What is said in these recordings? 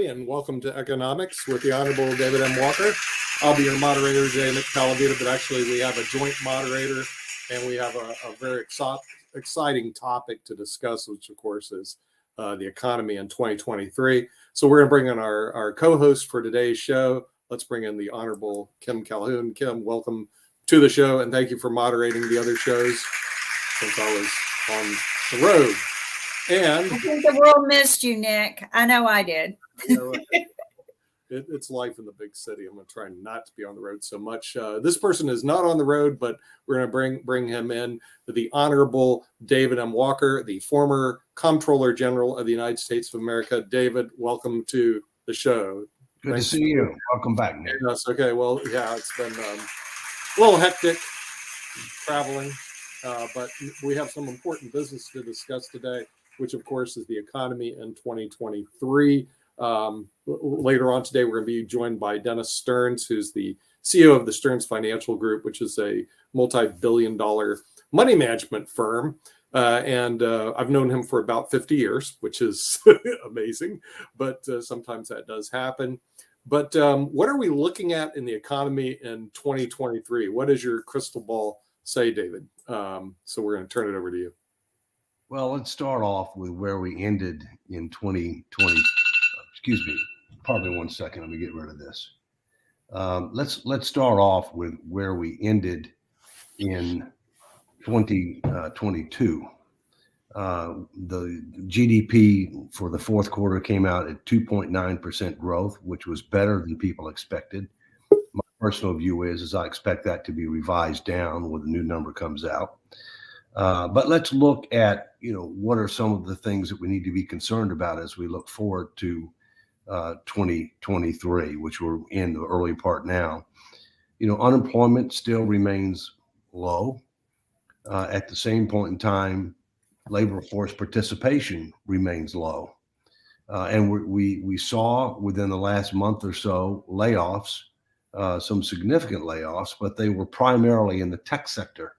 everybody, and welcome to Economics with the Honorable David M. Walker. I'll be your moderator today, Nick Calavita, but actually we have a joint moderator, and we have a very exciting topic to discuss, which of course is the economy in 2023. So we're going to bring in our co-host for today's show. Let's bring in the Honorable Kim Calhoun. Kim, welcome to the show, and thank you for moderating the other shows since I was on the road. And I think the world missed you, Nick. I know I did. It's life in the big city. I'm going to try not to be on the road so much. This person is not on the road, but we're going to bring him in, the Honorable David M. Walker, the former Comptroller General of the United States of America. David, welcome to the show. Good to see you. Welcome back, Nick. Yes. Okay. Well, yeah, it's been a little hectic traveling, but we have some important business to discuss today, which of course is the economy in 2023. Later on today, we're going to be joined by Dennis Stearns, who's the CEO of the Stearns Financial Group, which is a multi-billion-dollar money management firm. And I've known him for about 50 years, which is amazing, but sometimes that does happen. But what are we looking at in the economy in 2023? What does your crystal ball say, David? So we're going to turn it over to you. Well, let's start off with where we ended in 2020. Excuse me. Pardon me 1 second. Let me get rid of this. Let's start off with where we ended in 2022. The GDP for the fourth quarter came out at 2.9% growth, which was better than people expected. My personal view is I expect that to be revised down when the new number comes out. But let's look at, what are some of the things that we need to be concerned about as we look forward to 2023, which we're in the early part now. Unemployment still remains low. At the same point in time, labor force participation remains low. And we saw within the last month or so layoffs, some significant layoffs, but they were primarily in the tech sector.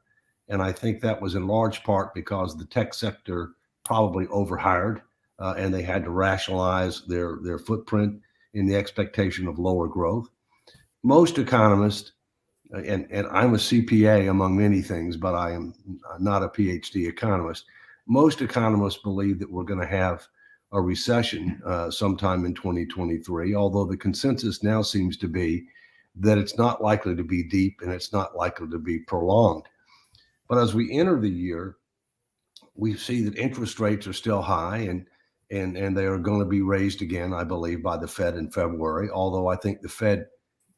And I think that was in large part because the tech sector probably overhired and they had to rationalize their footprint in the expectation of lower growth. Most economists, and I'm a CPA among many things, but I am not a PhD economist. Most economists believe that we're going to have a recession sometime in 2023, although the consensus now seems to be that it's not likely to be deep and it's not likely to be prolonged. But as we enter the year, we see that interest rates are still high and they are going to be raised again, I believe, by the Fed in February, although I think the Fed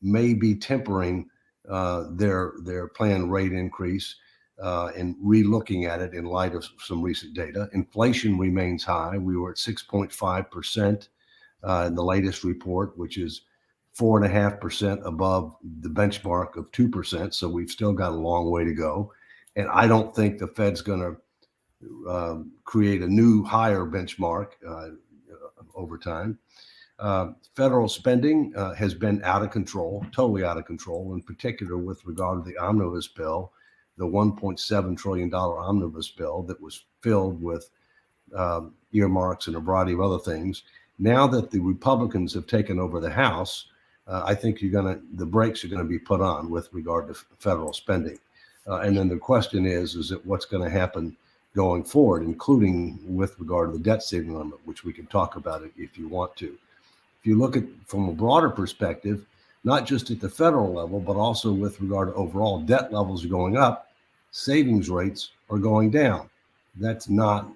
may be tempering their planned rate increase and re-looking at it in light of some recent data. Inflation remains high. We were at 6.5% in the latest report, which is 4.5% above the benchmark of 2%. So we've still got a long way to go. And I don't think the Fed's going to create a new higher benchmark over time. Federal spending has been out of control, totally out of control, in particular with regard to the omnibus bill, the $1.7 trillion omnibus bill that was filled with earmarks and a variety of other things. Now that the Republicans have taken over the House, I think the brakes are going to be put on with regard to federal spending. And then the question is that what's going to happen going forward, including with regard to the debt ceiling limit, which we can talk about it if you want to. If you look at from a broader perspective, not just at the federal level, but also with regard to overall debt levels going up, savings rates are going down. That's not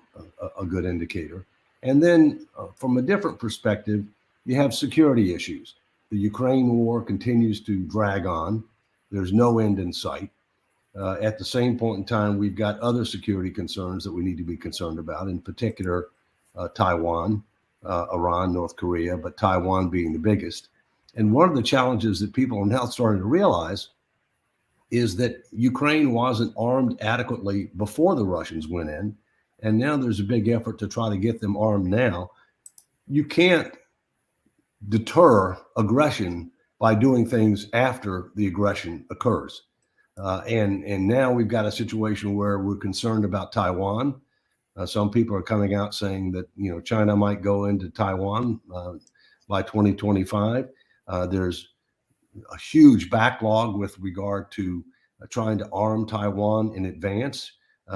a good indicator. And then from a different perspective, you have security issues. The Ukraine war continues to drag on. There's no end in sight. At the same point in time, we've got other security concerns that we need to be concerned about, in particular, Taiwan, Iran, North Korea, but Taiwan being the biggest. And one of the challenges that people are now starting to realize is that Ukraine wasn't armed adequately before the Russians went in. And now there's a big effort to try to get them armed now. You can't deter aggression by doing things after the aggression occurs. And now we've got a situation where we're concerned about Taiwan. Some people are coming out saying that, China might go into Taiwan by 2025. There's a huge backlog with regard to trying to arm Taiwan in advance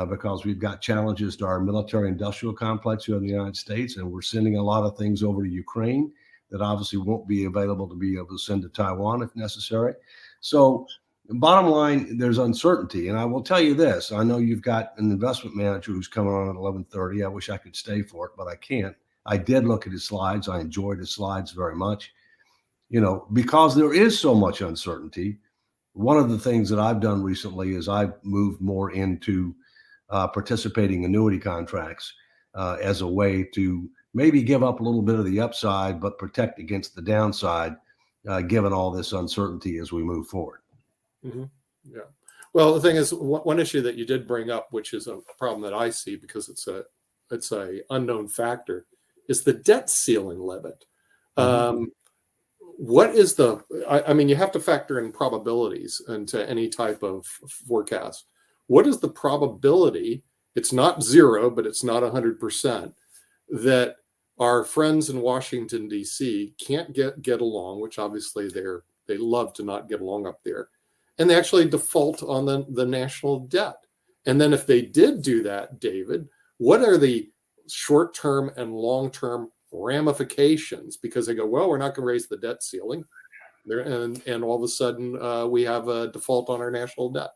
because we've got challenges to our military industrial complex here in the United States, and we're sending a lot of things over to Ukraine that obviously won't be available to be able to send to Taiwan if necessary. So bottom line, there's uncertainty. And I will tell you this, I know you've got an investment manager who's coming on at 11:30. I wish I could stay for it, but I can't. I did look at his slides. I enjoyed his slides very much. You know, because there is so much uncertainty, one of the things that I've done recently is I've moved more into participating annuity contracts as a way to maybe give up a little bit of the upside, but protect against the downside, given all this uncertainty as we move forward. Mm-hmm. Yeah. Well, the thing is, one issue that you did bring up, which is a problem that I see because it's a unknown factor, is the debt ceiling limit. Mm-hmm. What is I mean, you have to factor in probabilities into any type of forecast. What is the probability? It's not zero, but it's not 100% that our friends in Washington, D.C. can't get along, which obviously they love to not get along up there, and they actually default on the national debt. And then if they did do that, David, what are the short-term and long-term ramifications? Because they go, well, we're not going to raise the debt ceiling, and all of a sudden we have a default on our national debt.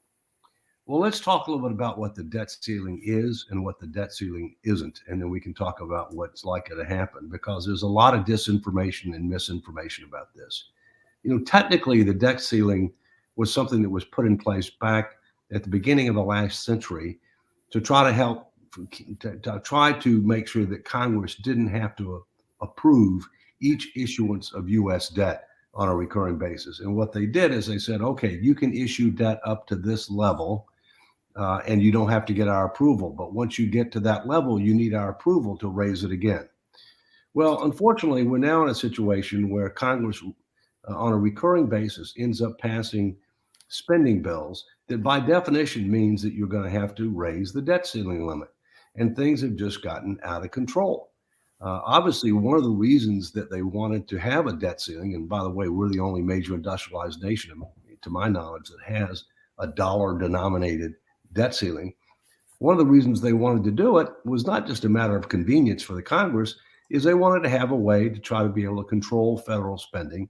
Well, let's talk a little bit about what the debt ceiling is and what the debt ceiling isn't, and then we can talk about what's likely to happen, because there's a lot of disinformation and misinformation about this. You know, technically, the debt ceiling was something that was put in place back at the beginning of the last century to try to help, to try to make sure that Congress didn't have to approve each issuance of U.S. debt on a recurring basis. And what they did is they said, okay, you can issue debt up to this level, and you don't have to get our approval. But once you get to that level, you need our approval to raise it again. Well, unfortunately, we're now in a situation where Congress, on a recurring basis, ends up passing spending bills that by definition means that you're going to have to raise the debt ceiling limit. And things have just gotten out of control. Obviously, one of the reasons that they wanted to have a debt ceiling, and by the way, we're the only major industrialized nation, to my knowledge, that has a dollar-denominated debt ceiling. One of the reasons they wanted to do it was not just a matter of convenience for the Congress, is they wanted to have a way to try to be able to control federal spending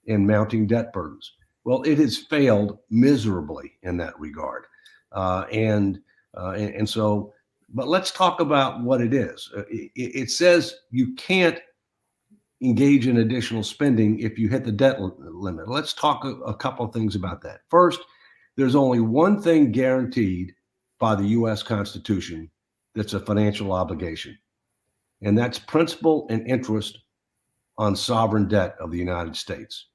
and mounting debt burdens. Well, it has failed miserably in that regard. And so, but let's talk about what it is. It says you can't engage in additional spending if you hit the debt limit. Let's talk a couple of things about that. First, there's only one thing guaranteed by the U.S. Constitution that's a financial obligation, and that's principal and interest on sovereign debt of the United States.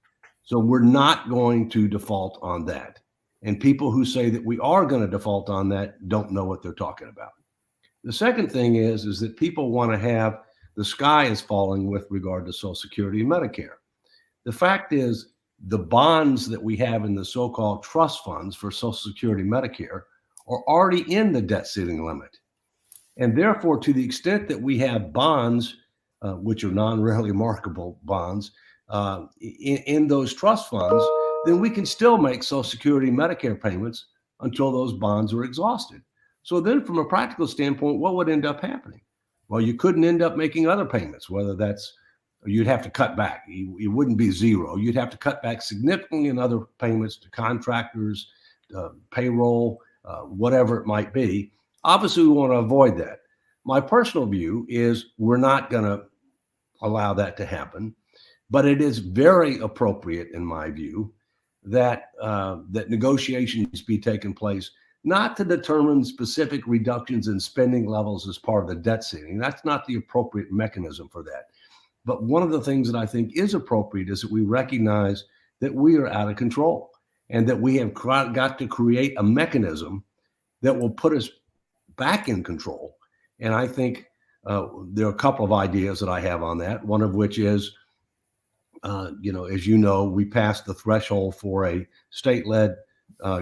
So we're not going to default on that. And people who say that we are going to default on that don't know what they're talking about. The second thing is that people want to have the sky is falling with regard to Social Security and Medicare. The fact is, the bonds that we have in the so-called trust funds for Social Security and Medicare are already in the debt ceiling limit. And therefore, to the extent that we have bonds, which are non-readily marketable bonds, in those trust funds, then we can still make Social Security and Medicare payments until those bonds are exhausted. So then from a practical standpoint, what would end up happening? Well, you couldn't end up making other payments, whether that's, you'd have to cut back. It wouldn't be zero. You'd have to cut back significantly in other payments to contractors, payroll, whatever it might be. Obviously, we want to avoid that. My personal view is we're not going to allow that to happen, but it is very appropriate, in my view, that that negotiations be taking place, not to determine specific reductions in spending levels as part of the debt ceiling. That's not the appropriate mechanism for that. But one of the things that I think is appropriate is that we recognize that we are out of control and that we have got to create a mechanism that will put us back in control. And I think there are a couple of ideas that I have on that, one of which is, as you know, we passed the threshold for a state-led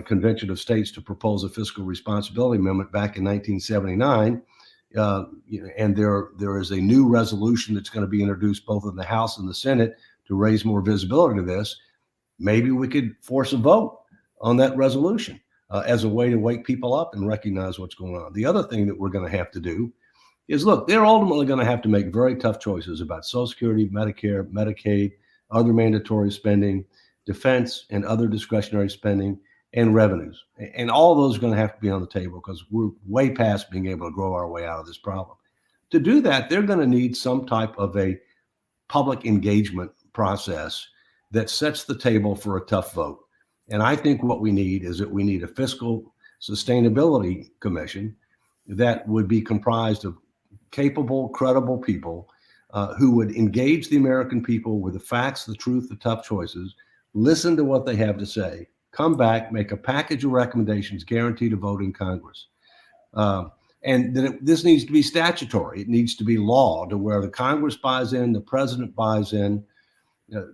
Convention of States to propose a fiscal responsibility amendment back in 1979. And there is a new resolution that's going to be introduced both in the House and the Senate to raise more visibility to this. Maybe we could force a vote on that resolution as a way to wake people up and recognize what's going on. The other thing that we're going to have to do is, look, they're ultimately going to have to make very tough choices about Social Security, Medicare, Medicaid, other mandatory spending, defense, and other discretionary spending, and revenues. And all of those are going to have to be on the table because we're way past being able to grow our way out of this problem. To do that, they're going to need some type of a public engagement process that sets the table for a tough vote. And I think what we need is that we need a fiscal sustainability commission that would be comprised of capable, credible people who would engage the American people with the facts, the truth, the tough choices, listen to what they have to say, come back, make a package of recommendations, guaranteed a vote in Congress. And then this needs to be statutory. It needs to be law to where the Congress buys in, the president buys in.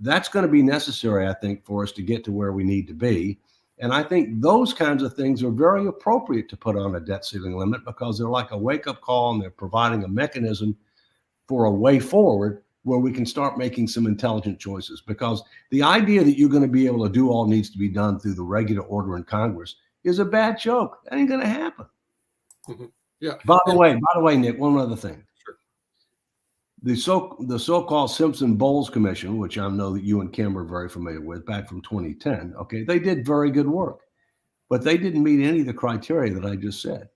That's going to be necessary, I think, for us to get to where we need to be. And I think those kinds of things are very appropriate to put on a debt ceiling limit because they're like a wake-up call and they're providing a mechanism for a way forward where we can start making some intelligent choices. Because the idea that you're going to be able to do all needs to be done through the regular order in Congress is a bad joke. That ain't going to happen. Mm-hmm. Yeah. By the way, Nick, one other thing. Sure. The so-called Simpson-Bowles Commission, which I know that you and Kim are very familiar with, back from 2010, okay, they did very good work, but they didn't meet any of the criteria that I just said.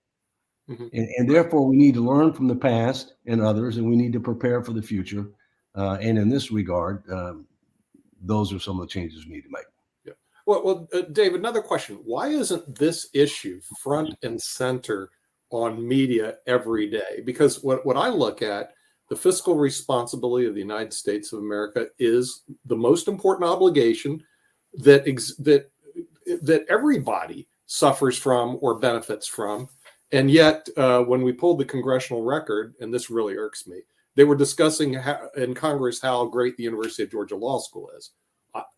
Mm-hmm. And therefore, we need to learn from the past and others, and we need to prepare for the future. And in this regard, those are some of the changes we need to make. Yeah. Well, Dave, another question. Why isn't this issue front and center on media every day? Because what I look at, the fiscal responsibility of the United States of America is the most important obligation that everybody suffers from or benefits from. And yet, when we pulled the congressional record, and this really irks me, they were discussing in Congress how great the University of Georgia Law School is.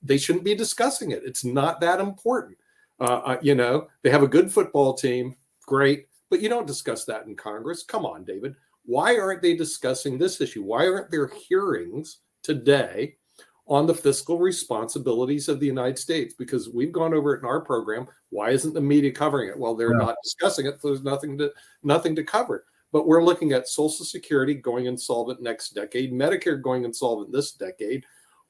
They shouldn't be discussing it. It's not that important. They have a good football team, great, but you don't discuss that in Congress. Come on, David. Why aren't they discussing this issue? Why aren't there hearings today on the fiscal responsibilities of the United States? Because we've gone over it in our program. Why isn't the media covering it? Well, they're not discussing it. So there's nothing to cover. But we're looking at Social Security going insolvent next decade, Medicare going insolvent this decade,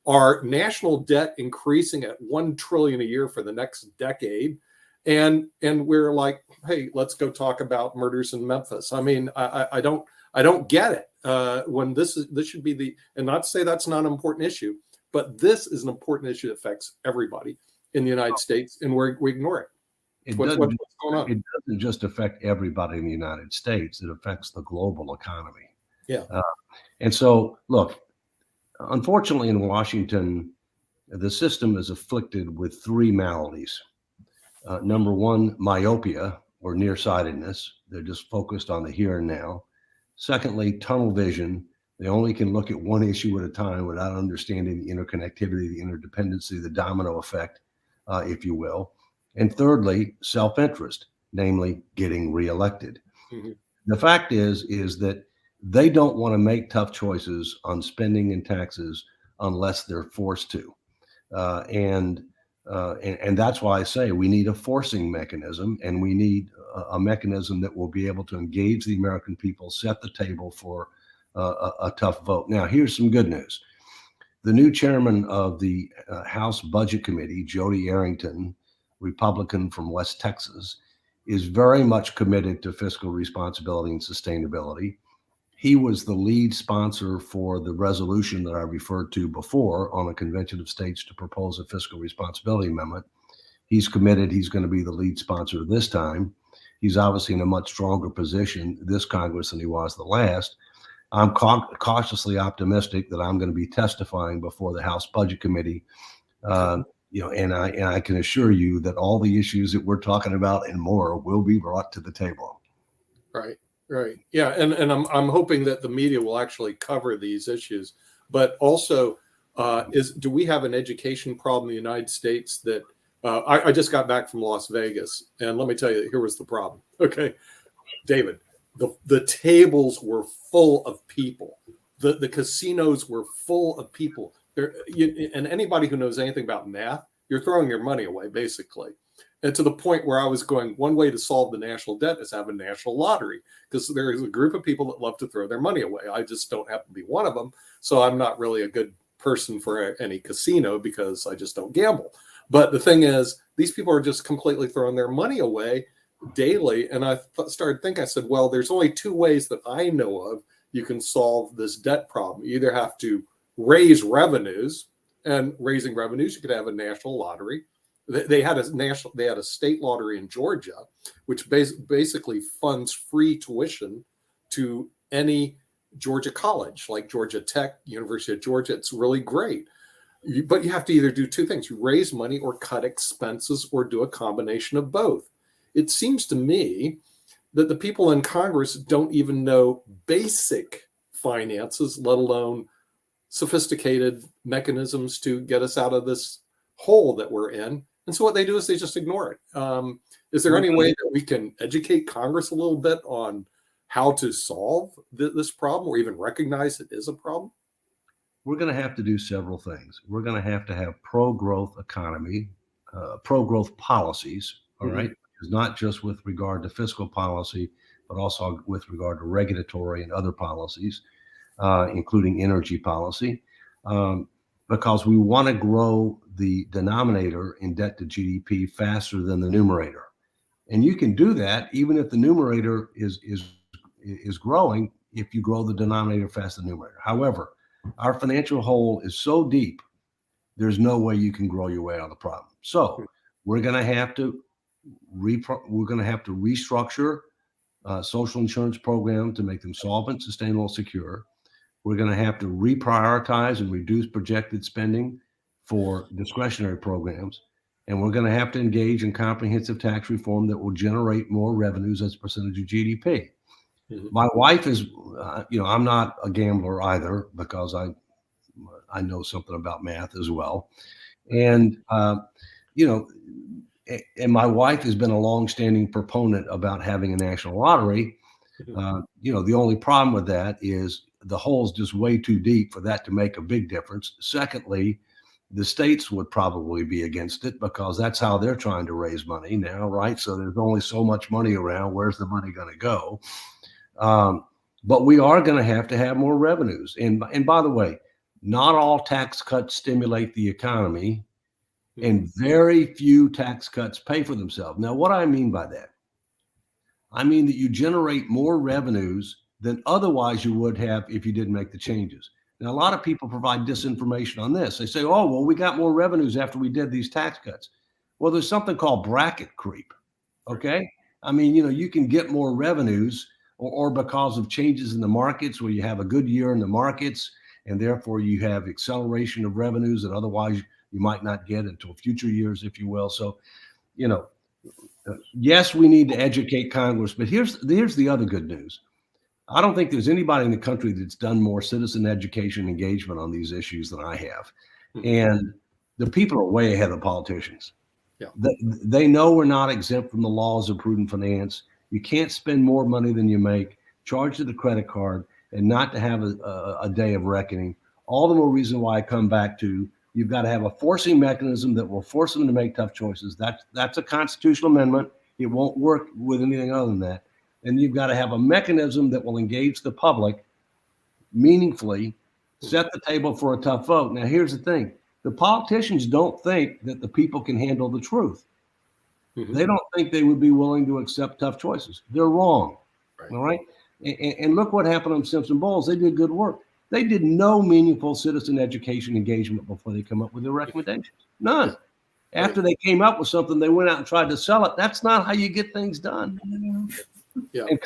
our national debt increasing at $1 trillion a year for the next decade. And we're like, hey, let's go talk about murders in Memphis. I mean, I don't get it. When this should be and not to say that's not an important issue, but this is an important issue that affects everybody in the United States, and we ignore it. What's going on? It doesn't just affect everybody in the United States. It affects the global economy. Yeah. And so, look, unfortunately in Washington, the system is afflicted with three maladies. Number one, myopia or nearsightedness. They're just focused on the here and now. Secondly, tunnel vision. They only can look at one issue at a time without understanding the interconnectivity, the interdependency, the domino effect, if you will. And thirdly, self-interest, namely getting reelected. Mm-hmm. The fact is that they don't want to make tough choices on spending and taxes unless they're forced to. And that's why I say we need a forcing mechanism, and we need a mechanism that will be able to engage the American people, set the table for a tough vote. Now, here's some good news. The new chairman of the House Budget Committee, Jody Arrington, Republican from West Texas, is very much committed to fiscal responsibility and sustainability. He was the lead sponsor for the resolution that I referred to before on a convention of states to propose a fiscal responsibility amendment. He's committed. He's going to be the lead sponsor this time. He's obviously in a much stronger position this Congress than he was the last. I'm cautiously optimistic that I'm going to be testifying before the House Budget Committee. And I can assure you that all the issues that we're talking about and more will be brought to the table. Right. Yeah. And I'm hoping that the media will actually cover these issues, but also do we have an education problem in the United States that I just got back from Las Vegas, and let me tell you, here was the problem. Okay, David, the tables were full of people. The casinos were full of people. And anybody who knows anything about math, you're throwing your money away, basically. And to the point where I was going, one way to solve the national debt is have a national lottery, because there is a group of people that love to throw their money away. I just don't happen to be one of them. So I'm not really a good person for any casino because I just don't gamble. But the thing is, these people are just completely throwing their money away daily. And I started thinking, I said, well, there's only two ways that I know of you can solve this debt problem. You either have to raise revenues, and raising revenues, you could have a national lottery. They had a state lottery in Georgia, which basically funds free tuition to any Georgia college, like Georgia Tech, University of Georgia. It's really great. But you have to either do two things: you raise money or cut expenses, or do a combination of both. It seems to me that the people in Congress don't even know basic finances, let alone sophisticated mechanisms to get us out of this hole that we're in. And so what they do is they just ignore it. Is there any way that we can educate Congress a little bit on how to solve this problem, or even recognize it is a problem? We're going to have to do several things. We're going to have pro-growth economy, pro-growth policies, all right? It's not just with regard to fiscal policy, but also with regard to regulatory and other policies, including energy policy, because we want to grow the denominator in debt to GDP faster than the numerator. And you can do that even if the numerator is growing, if you grow the denominator faster than the numerator. However, our financial hole is so deep, there's no way you can grow your way out of the problem. So we're going to have to restructure social insurance programs to make them solvent, sustainable, secure. We're going to have to reprioritize and reduce projected spending for discretionary programs. And we're going to have to engage in comprehensive tax reform that will generate more revenues as a percentage of GDP. My wife is, I'm not a gambler either, because I know something about math as well. And, and my wife has been a longstanding proponent about having a national lottery. The only problem with that is the hole's just way too deep for that to make a big difference. Secondly, the states would probably be against it, because that's how they're trying to raise money now, right? So there's only so much money around. Where's the money going to go? But we are going to have more revenues. And by the way, not all tax cuts stimulate the economy, and very few tax cuts pay for themselves. Now, what I mean by that, I mean that you generate more revenues than otherwise you would have if you didn't make the changes. Now, a lot of people provide disinformation on this. They say, oh, well, we got more revenues after we did these tax cuts. Well, there's something called bracket creep, okay? I mean, you can get more revenues or because of changes in the markets, where you have a good year in the markets, and therefore you have acceleration of revenues that otherwise you might not get until future years, if you will. So, yes, we need to educate Congress, but here's the other good news. I don't think there's anybody in the country that's done more citizen education engagement on these issues than I have. And the people are way ahead of politicians. Yeah. They know we're not exempt from the laws of prudent finance. You can't spend more money than you make, charge to the credit card, and not to have a day of reckoning. All the more reason why I come back to, you've got to have a forcing mechanism that will force them to make tough choices. That's a constitutional amendment. It won't work with anything other than that. And you've got to have a mechanism that will engage the public meaningfully, set the table for a tough vote. Now, here's the thing. The politicians don't think that the people can handle the truth. They don't think they would be willing to accept tough choices. They're wrong. Right. All right. And look what happened on Simpson Bowles. They did good work. They did no meaningful citizen education engagement before they come up with their recommendations. None. After they came up with something, they went out and tried to sell it. That's not how you get things done. Yeah. And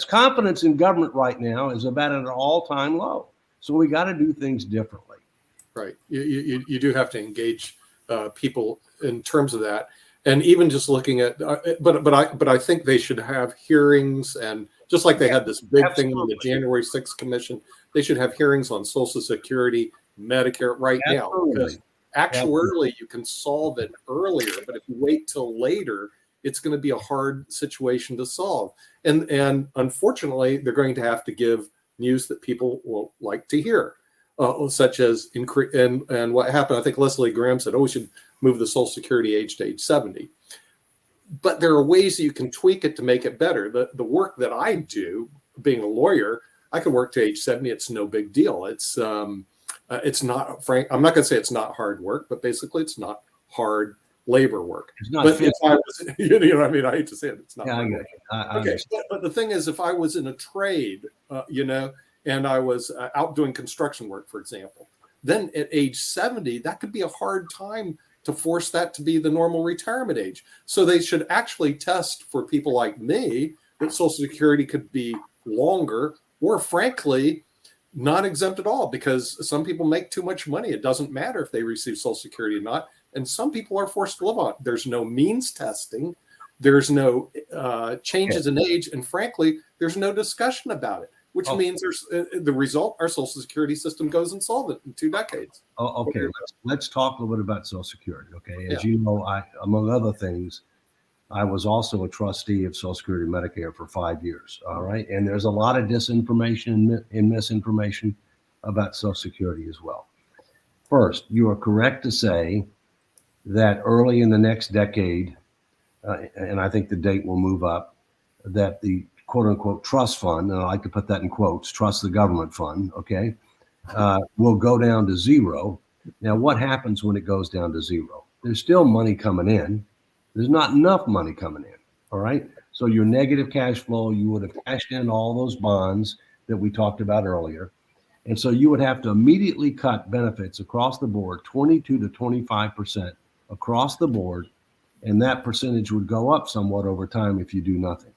confidence in government right now is about at an all-time low. So we got to do things differently. Right. You do have to engage people in terms of that. And even just looking at, but I think they should have hearings, and just like they had this big thing on the January 6th commission, they should have hearings on Social Security, Medicare right now. Because actuarially you can solve it earlier, but if you wait till later, it's going to be a hard situation to solve. And unfortunately, they're going to have to give news that people will like to hear, such as and what happened. I think Leslie Graham said, "Oh, we should move the Social Security age to age 70." But there are ways you can tweak it to make it better. The work that I do, being a lawyer, I can work to age 70. It's no big deal. It's not, Frank. I'm not going to say it's not hard work, but basically, it's not hard labor work. It's not. But if I was, you know what I mean? I hate to say it. It's not. Yeah, hard I work. get Okay, but the thing is, if I was in a trade, and I was out doing construction work, for example, then at age 70, that could be a hard time to force that to be the normal retirement age. So they should actually test for people like me that Social Security could be longer, or frankly, not exempt at all, because some people make too much money. It doesn't matter if they receive Social Security or not. And some people are forced to live on it. There's no means testing. There's no changes in age. And frankly, there's no discussion about it, which means there's the result, our Social Security system goes insolvent in 2 decades. Okay, let's talk a little bit about Social Security. Okay, as Yeah. you know, among other things, I was also a trustee of Social Security Medicare for 5 years. All right, and there's a lot of disinformation and misinformation about Social Security as well. First, you are correct to say that early in the next decade, and I think the date will move up, that the quote unquote trust fund, and I like to put that in quotes, trust the government fund, okay, will go down to zero. Now, what happens when it goes down to zero? There's still money coming in. There's not enough money coming in, all right? So your negative cash flow, you would have cashed in all those bonds that we talked about earlier. And so you would have to immediately cut benefits across the board, 22 to 25% across the board, and that percentage would go up somewhat over time if you do nothing.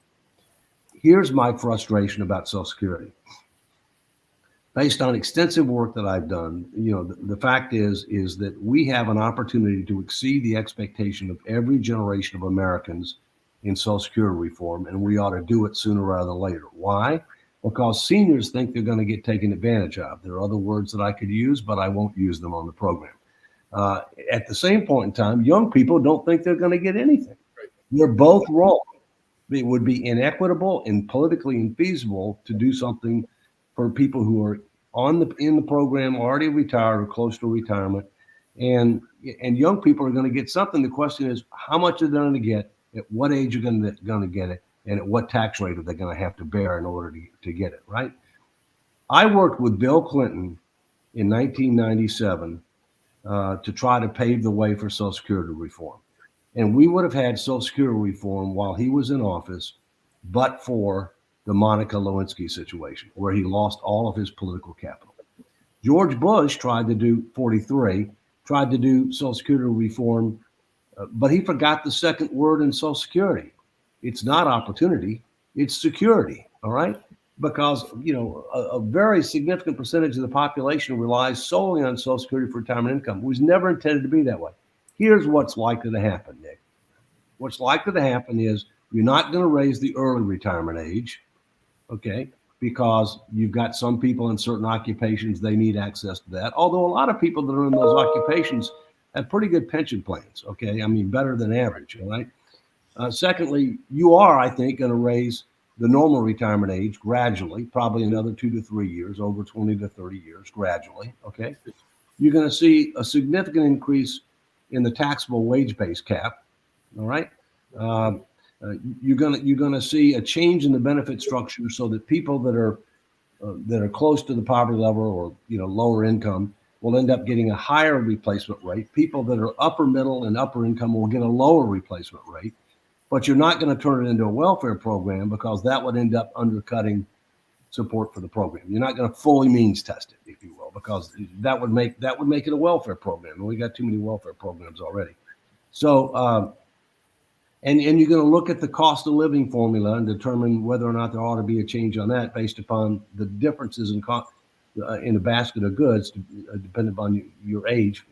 Here's my frustration about Social Security. Based on extensive work that I've done, the fact is that we have an opportunity to exceed the expectation of every generation of Americans in Social Security reform, and we ought to do it sooner rather than later. Why? Because seniors think they're going to get taken advantage of. There are other words that I could use, but I won't use them on the program. At the same point in time, young people don't think they're going to get anything. Right. They're both wrong. It would be inequitable and politically infeasible to do something for people who are in the program, already retired or close to retirement, and young people are going to get something. The question is, how much are they going to get? At what age are going to get it? And at what tax rate are they going to have to bear in order to get it, right? I worked with Bill Clinton in 1997 to try to pave the way for Social Security reform. And we would have had Social Security reform while he was in office, but for the Monica Lewinsky situation, where he lost all of his political capital. George Bush tried to do Social Security reform, but he forgot the second word in Social Security. It's not opportunity, it's security, all right? Because, a very significant percentage of the population relies solely on Social Security for retirement income. It was never intended to be that way. Here's what's likely to happen, Nick. What's likely to happen is you're not going to raise the early retirement age, okay, because you've got some people in certain occupations, they need access to that. Although a lot of people that are in those occupations have pretty good pension plans, okay? I mean, better than average, all right? Secondly, you are, I think, going to raise the normal retirement age gradually, probably another 2 to 3 years, over 20 to 30 years gradually, okay? You're going to see a significant increase in the taxable wage-based cap, all right? You're going to see a change in the benefit structure so that people that are close to the poverty level or lower income will end up getting a higher replacement rate. People that are upper middle and upper income will get a lower replacement rate. But you're not going to turn it into a welfare program, because that would end up undercutting support for the program. You're not going to fully means test it, if you will, because that would make it a welfare program, and we got too many welfare programs already. So, and you're going to look at the cost of living formula and determine whether or not there ought to be a change on that based upon the differences in a basket of goods, depending upon your age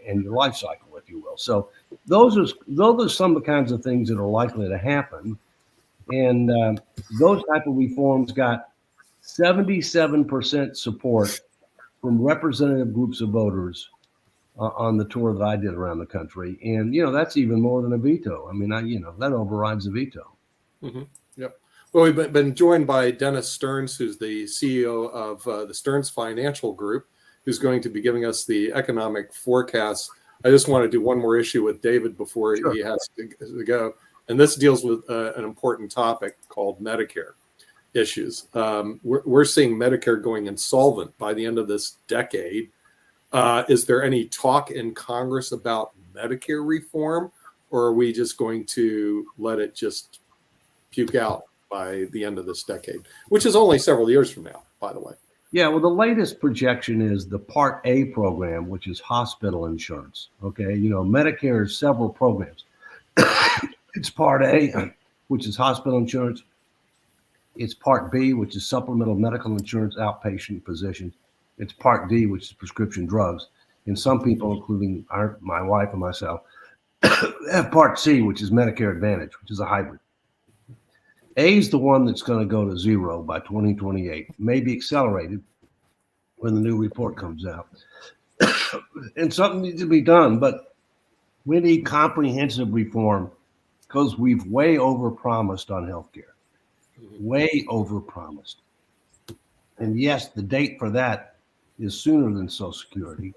and your life cycle, if you will. So those are some of the kinds of things that are likely to happen. And those type of reforms got 77% support from representative groups of voters on the tour that I did around the country. And, that's even more than a veto. I mean, that overrides a veto. Mm-hmm. Yep. Well, we've been joined by Dennis Stearns, who's the CEO of the Stearns Financial Group, who's going to be giving us the economic forecast. I just want to do one more issue with David before Sure. he has to go. And this deals with an important topic called Medicare issues. We're seeing Medicare going insolvent by the end of this decade. Is there any talk in Congress about Medicare reform, or are we just going to let it just puke out by the end of this decade, which is only several years from now, by the way? Yeah, well, the latest projection is the Part A program, which is hospital insurance. Okay, Medicare is several programs. It's Part A, which is hospital insurance. It's Part B, which is supplemental medical insurance outpatient physicians. It's Part D, which is prescription drugs. And some people, including my wife and myself, have Part C, which is Medicare Advantage, which is a hybrid. A is the one that's going to go to zero by 2028, maybe accelerated when the new report comes out. And something needs to be done, but we need comprehensive reform because we've way overpromised on healthcare, way overpromised. And yes, the date for that is sooner than Social Security,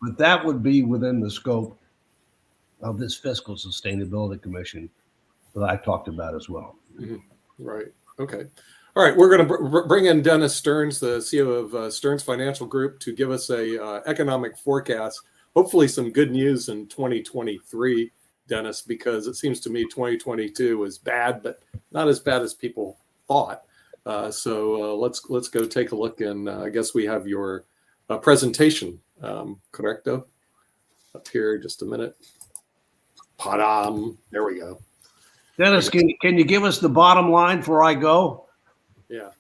but that would be within the scope of this Fiscal Sustainability Commission that I talked about as well. Mm-hmm. Right. Okay. All right. We're going to bring in Dennis Stearns, the CEO of Stearns Financial Group, to give us a economic forecast. Hopefully, some good news in 2023, Dennis, because it seems to me 2022 was bad, but not as bad as people thought. So let's go take a look, and I guess we have your presentation, correcto? Up here, just a minute. Padam. There we go. Dennis, can you give us the bottom line before I go? Yeah.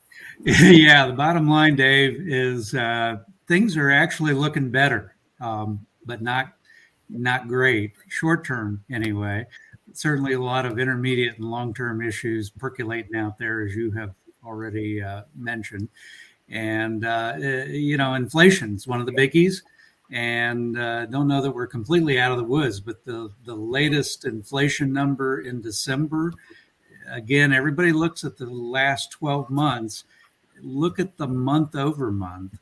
Yeah, the bottom line, Dave, is things are actually looking better, but not great, short term anyway. Certainly a lot of intermediate and long-term issues percolating out there, as you have already mentioned. And, inflation is one of the biggies. And don't know that we're completely out of the woods, but the latest inflation number in December, again, everybody looks at the last 12 months, look at the month over month,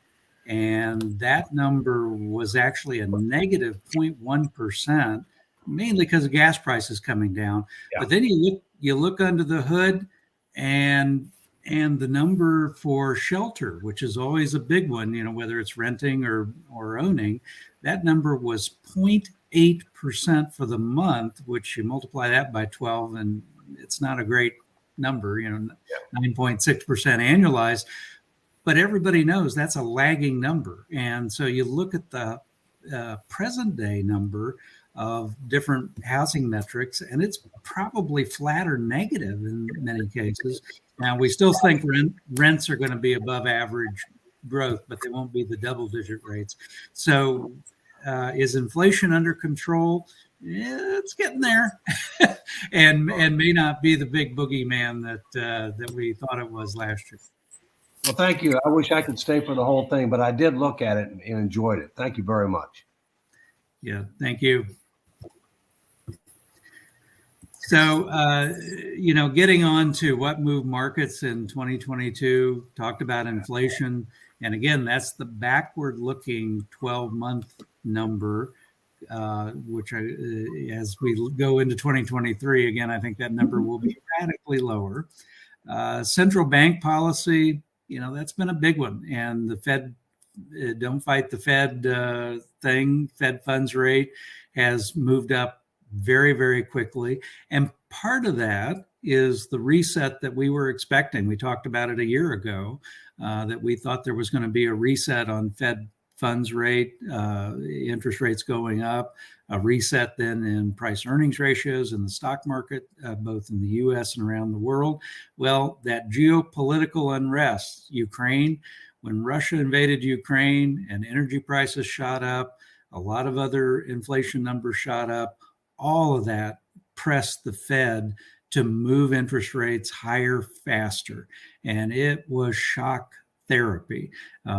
and that number was actually a negative 0.1%, mainly because of gas prices coming down. Yeah. But then you look under the hood, and the number for shelter, which is always a big one, whether it's renting or owning, that number was 0.8% for the month, which you multiply that by 12, and it's not a great number, 9.6% annualized. But everybody knows that's a lagging number. And so you look at the present day number of different housing metrics, and it's probably flat or negative in many cases. Now, we still think rents are going to be above average growth, but they won't be the double-digit rates. So is inflation under control? Yeah, it's getting there, and may not be the big boogeyman that we thought it was last year. Well, thank you. I wish I could stay for the whole thing, but I did look at it and enjoyed it. Thank you very much. Yeah, thank you. So, getting on to what moved markets in 2022, talked about inflation. And again, that's the backward-looking 12-month number, which as we go into 2023, again, I think that number will be radically lower. Central bank policy, that's been a big one. And the Fed, don't fight the Fed thing, Fed funds rate has moved up very, very quickly. And part of that is the reset that we were expecting. We talked about it a year ago, that we thought there was going to be a reset on Fed funds rate, interest rates going up, a reset then in price earnings ratios in the stock market, both in the US and around the world. Well, that geopolitical unrest, Ukraine, when Russia invaded Ukraine and energy prices shot up, a lot of other inflation numbers shot up, all of that pressed the Fed to move interest rates higher faster. And it was shock therapy.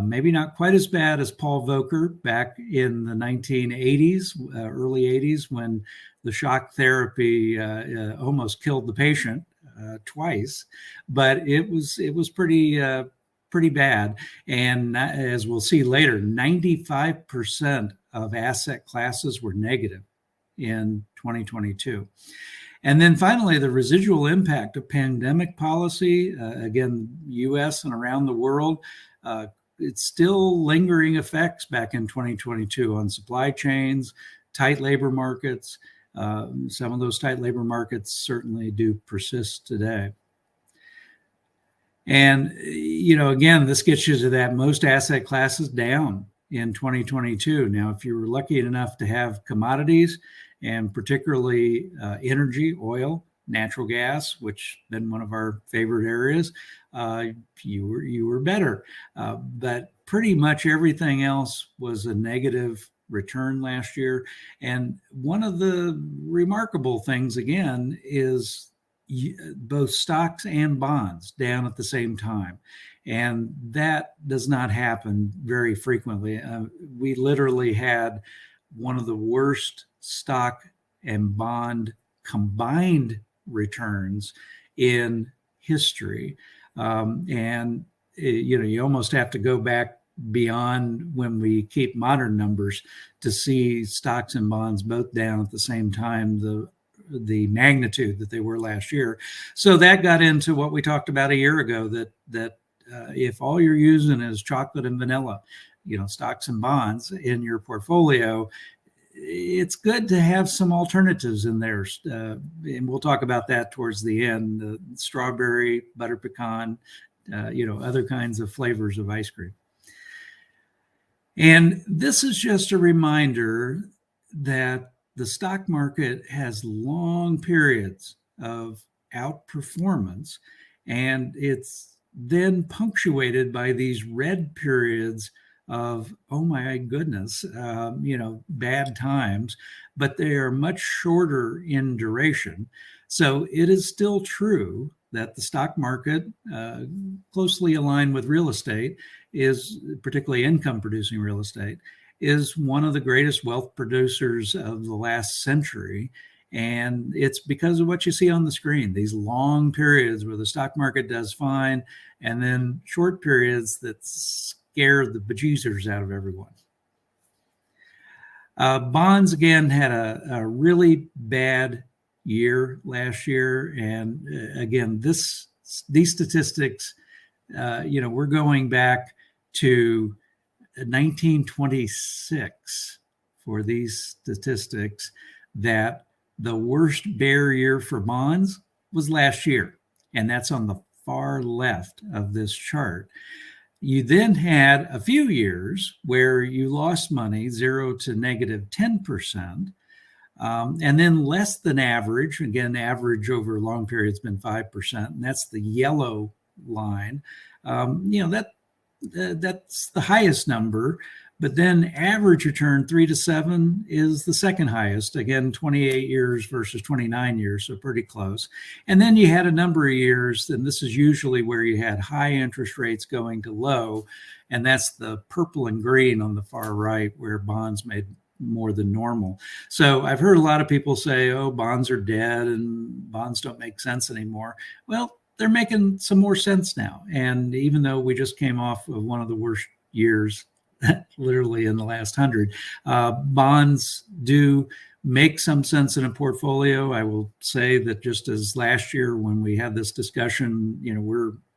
Maybe not quite as bad as Paul Volcker back in the 1980s, early 80s, when the shock therapy almost killed the patient twice, but it was pretty bad. And as we'll see later, 95% of asset classes were negative in 2022. And then finally, the residual impact of pandemic policy, again, US and around the world, it's still lingering effects back in 2022 on supply chains, tight labor markets. Some of those tight labor markets certainly do persist today. And, again, this gets you to that most asset classes down in 2022. Now, if you were lucky enough to have commodities, and particularly energy, oil, natural gas, which been one of our favorite areas, you were better. But pretty much everything else was a negative return last year. And one of the remarkable things, again, is both stocks and bonds down at the same time. And that does not happen very frequently. We literally had one of the worst stock and bond combined returns in history. You almost have to go back beyond when we keep modern numbers to see stocks and bonds both down at the same time, the magnitude that they were last year. So that got into what we talked about a year ago, that if all you're using is chocolate and vanilla, stocks and bonds in your portfolio, it's good to have some alternatives in there. And we'll talk about that towards the end, strawberry, butter pecan, other kinds of flavors of ice cream. And this is just a reminder that the stock market has long periods of outperformance, and it's then punctuated by these red periods of, oh my goodness, bad times, but they are much shorter in duration. So it is still true that the stock market, closely aligned with real estate, is particularly income producing real estate, is one of the greatest wealth producers of the last century. And it's because of what you see on the screen, these long periods where the stock market does fine, and then short periods that scare the bejesus out of everyone. Bonds, again, had a really bad year last year. And again, these statistics, we're going back to 1926 for these statistics, that the worst bear year for bonds was last year. And that's on the far left of this chart. You then had a few years where you lost money, 0 to negative 10%, and then less than average. Again, average over a long period has been 5%, and that's the yellow line. That's the highest number. But then average return 3 to 7 is the second highest. Again, 28 years versus 29 years, so pretty close. And then you had a number of years, and this is usually where you had high interest rates going to low, and that's the purple and green on the far right, where bonds made more than normal. So I've heard a lot of people say, oh, bonds are dead and bonds don't make sense anymore. Well, they're making some more sense now. And even though we just came off of one of the worst years literally in the last 100, bonds do make some sense in a portfolio. I will say that just as last year when we had this discussion,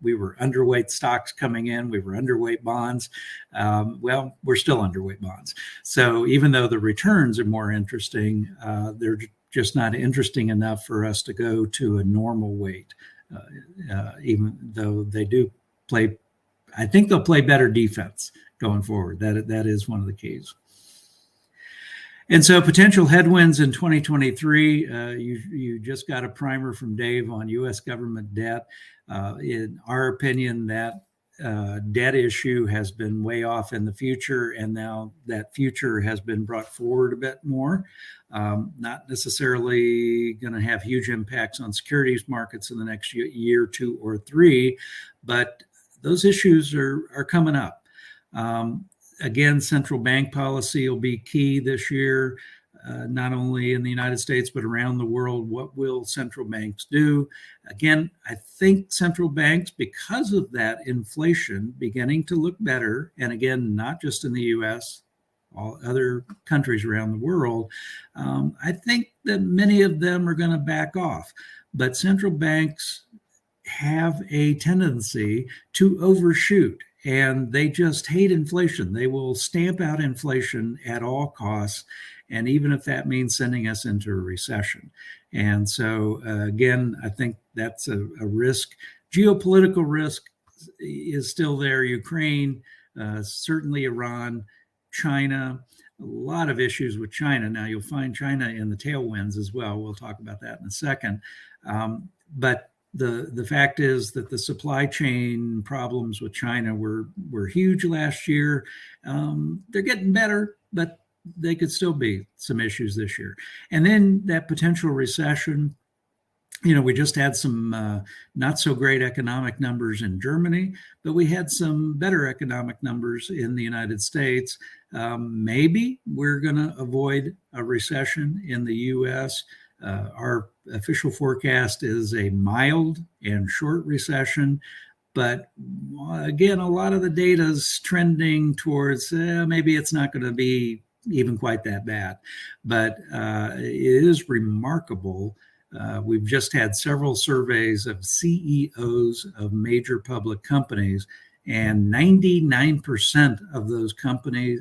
we were underweight stocks coming in, we were underweight bonds. Well, we're still underweight bonds. So even though the returns are more interesting, they're just not interesting enough for us to go to a normal weight, even though they do play. I think they'll play better defense going forward. That is one of the keys. And so potential headwinds in 2023, you just got a primer from Dave on U.S. government debt. In our opinion, that debt issue has been way off in the future, and now that future has been brought forward a bit more. Not necessarily going to have huge impacts on securities markets in the next year, 2 or 3, but those issues are coming up. Again, central bank policy will be key this year, not only in the United States, but around the world. What will central banks do? Again, I think central banks, because of that inflation beginning to look better, and again, not just in the US, all other countries around the world, I think that many of them are going to back off. But central banks have a tendency to overshoot, and they just hate inflation. They will stamp out inflation at all costs, and even if that means sending us into a recession. And so, again, I think that's a risk. Geopolitical risk is still there. Ukraine, certainly Iran, China, a lot of issues with China. Now, you'll find China in the tailwinds as well. We'll talk about that in a second. But the fact is that the supply chain problems with China were huge last year. They're getting better, but they could still be some issues this year. And then that potential recession, we just had some not so great economic numbers in Germany, but we had some better economic numbers in the United States. Maybe we're going to avoid a recession in the US. Our official forecast is a mild and short recession. But again, a lot of the data is trending towards maybe it's not going to be even quite that bad. But it is remarkable. We've just had several surveys of CEOs of major public companies, and 99% of those company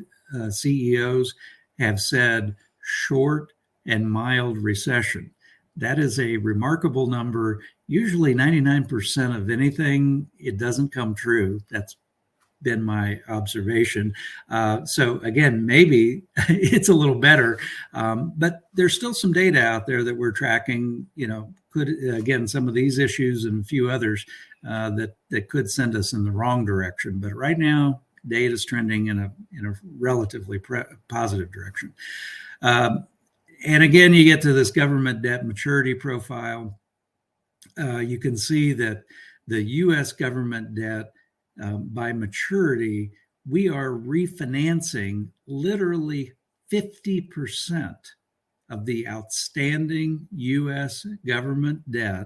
CEOs have said short and mild recession. That is a remarkable number. Usually 99% of anything, it doesn't come true. That's been my observation. So again, maybe it's a little better, but there's still some data out there that we're tracking, could, again, some of these issues and a few others that could send us in the wrong direction. But right now, data is trending in a relatively positive direction. And again, you get to this government debt maturity profile. You can see that the U.S. government debt by maturity, we are refinancing literally 50% of the outstanding U.S. government debt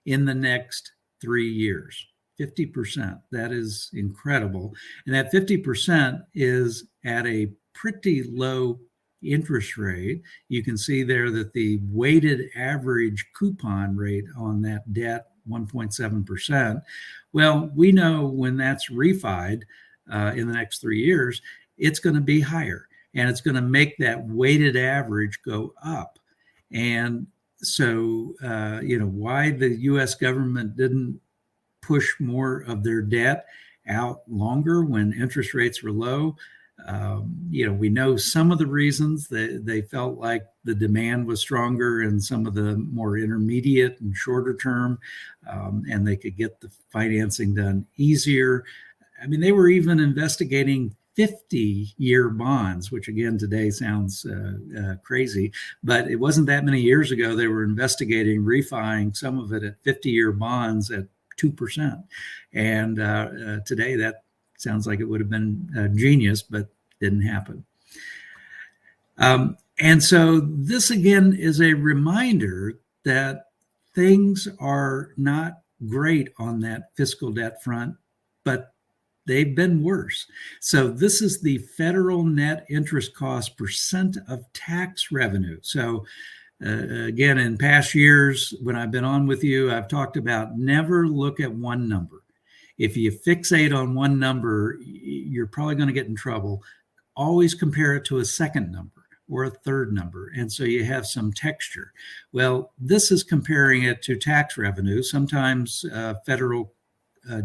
in the next 3 years. 50%. That is incredible. And that 50% is at a pretty low interest rate. You can see there that the weighted average coupon rate on that debt, 1.7%. Well, we know when that's refied in the next 3 years, it's going to be higher, and it's going to make that weighted average go up. And so, why the U.S. government didn't push more of their debt out longer when interest rates were low. We know some of the reasons that they felt like the demand was stronger in some of the more intermediate and shorter term, and they could get the financing done easier. I mean, they were even investigating 50-year bonds, which again today sounds crazy, but it wasn't that many years ago they were investigating refining some of it at 50-year bonds at 2%. And today that sounds like it would have been genius, but didn't happen. And so this again is a reminder that things are not great on that fiscal debt front, but they've been worse. So this is the federal net interest cost percent of tax revenue. So again, in past years, when I've been on with you, I've talked about never look at one number. If you fixate on one number, you're probably going to get in trouble. Always compare it to a second number or a third number. And so you have some texture. Well, this is comparing it to tax revenue. Sometimes federal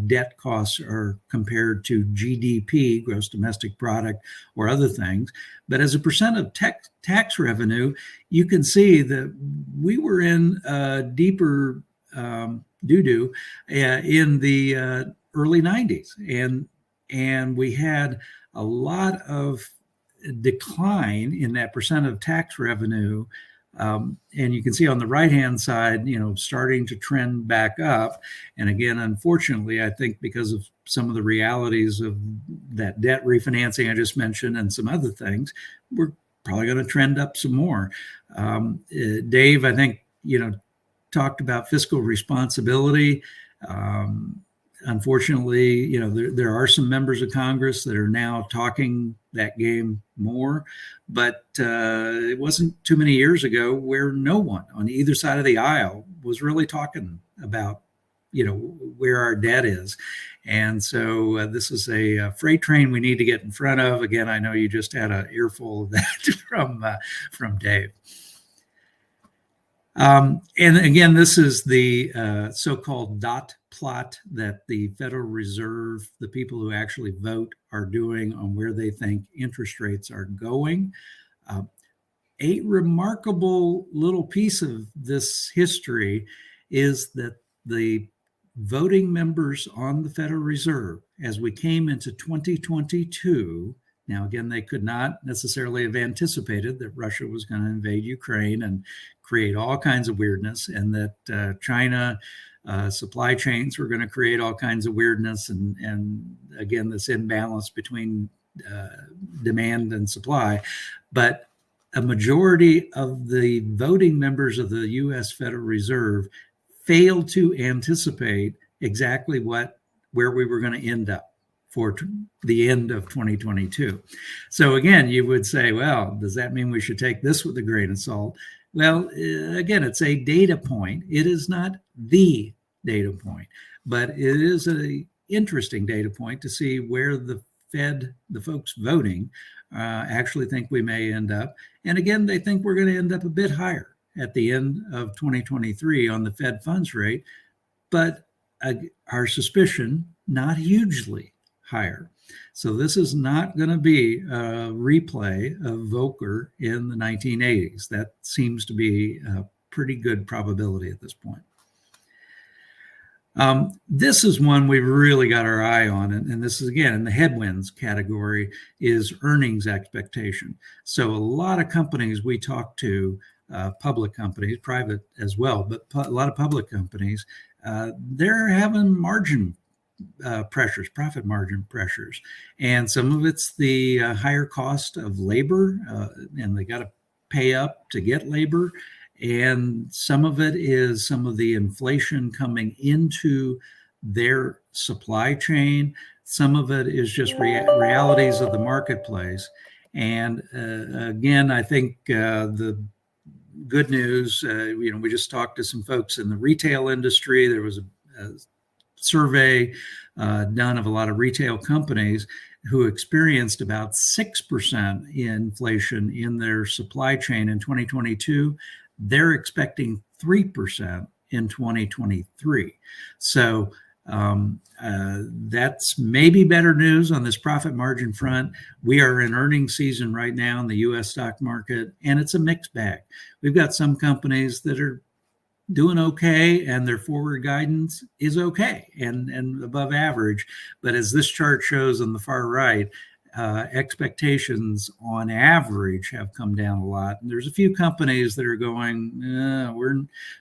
debt costs are compared to GDP, gross domestic product, or other things. But as a percent of tax revenue, you can see that we were in deeper doo-doo in the early 90s. And we had a lot of decline in that percent of tax revenue And you can see on the right-hand side, starting to trend back up. And again, unfortunately, I think because of some of the realities of that debt refinancing I just mentioned and some other things, we're probably going to trend up some more. Dave, I think, talked about fiscal responsibility. Unfortunately, there are some members of Congress that are now talking that game more, but it wasn't too many years ago where no one on either side of the aisle was really talking about, where our debt is. And so this is a freight train we need to get in front of. Again, I know you just had an earful of that from Dave. And again, this is the so-called dot plot that the Federal Reserve, the people who actually vote, are doing on where they think interest rates are going. A remarkable little piece of this history is that the voting members on the Federal Reserve, as we came into 2022, now, again, they could not necessarily have anticipated that Russia was going to invade Ukraine and create all kinds of weirdness, and that China supply chains were going to create all kinds of weirdness, and again, this imbalance between demand and supply. But a majority of the voting members of the U.S. Federal Reserve failed to anticipate exactly where we were going to end up for the end of 2022. So again, you would say, well, does that mean we should take this with a grain of salt? Well, again, it's a data point. It is not the data point, but it is an interesting data point to see where the Fed, the folks voting, actually think we may end up. And again, they think we're going to end up a bit higher at the end of 2023 on the Fed funds rate, but our suspicion, not hugely higher. So this is not going to be a replay of Volcker in the 1980s. That seems to be a pretty good probability at this point. This is one we've really got our eye on, and this is, again, in the headwinds category, is earnings expectation. So a lot of companies we talk to, public companies, private as well, but a lot of public companies, they're having margin pressures, profit margin pressures. And some of it's the higher cost of labor, and they got to pay up to get labor. And some of it is some of the inflation coming into their supply chain. Some of it is just realities of the marketplace. And again, I think the good news, we just talked to some folks in the retail industry. There was a survey done of a lot of retail companies who experienced about 6% inflation in their supply chain in 2022. They're expecting 3% in 2023. So that's maybe better news on this profit margin front. We are in earnings season right now in the U.S. stock market, and it's a mixed bag. We've got some companies that are doing okay, and their forward guidance is okay and above average. But as this chart shows on the far right, expectations on average have come down a lot. And there's a few companies that are going,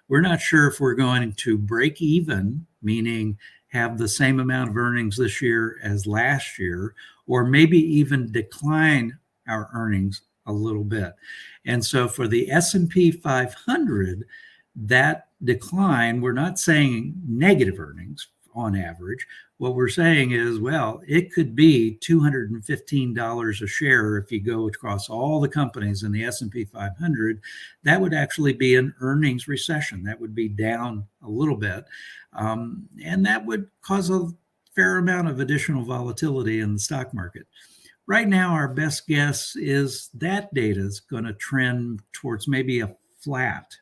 we're not sure if we're going to break even, meaning have the same amount of earnings this year as last year, or maybe even decline our earnings a little bit. And so for the S&P 500, that decline, we're not saying negative earnings on average. What we're saying is, well, it could be $215 a share if you go across all the companies in the S&P 500. That would actually be an earnings recession. That would be down a little bit. And that would cause a fair amount of additional volatility in the stock market. Right now, our best guess is that data is going to trend towards maybe a flat,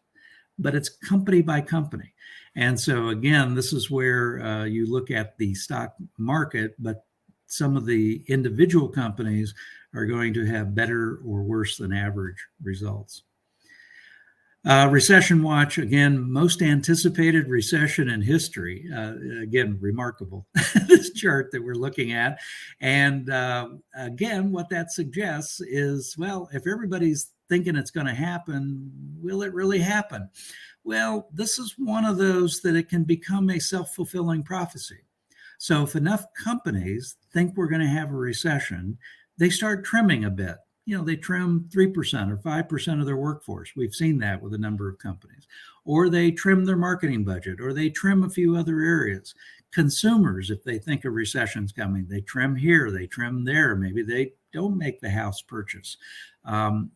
but it's company by company. And so again, this is where you look at the stock market, but some of the individual companies are going to have better or worse than average results. Recession watch, again, most anticipated recession in history. Again, remarkable, this chart that we're looking at. And again, what that suggests is, well, if everybody's thinking it's going to happen. Will it really happen? Well, this is one of those that it can become a self-fulfilling prophecy. So if enough companies think we're going to have a recession, they start trimming a bit. They trim 3% or 5% of their workforce. We've seen that with a number of companies. Or they trim their marketing budget, or they trim a few other areas. Consumers, if they think a recession's coming, they trim here, they trim there. Maybe they don't make the house purchase, and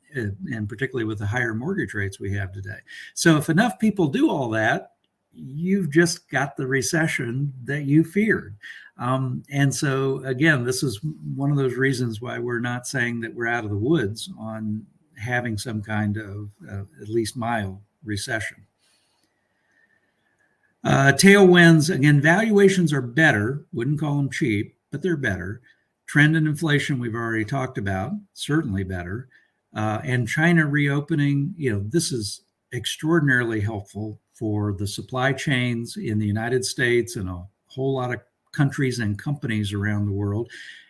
particularly with the higher mortgage rates we have today. So if enough people do all that, you've just got the recession that you feared. And so, again, this is one of those reasons why we're not saying that we're out of the woods on having some kind of at least mild recession. Tailwinds, again, valuations are better. Wouldn't call them cheap, but they're better. Trend in inflation, we've already talked about, certainly better. And China reopening, this is extraordinarily helpful for the supply chains in the United States and a whole lot of countries and companies around the world.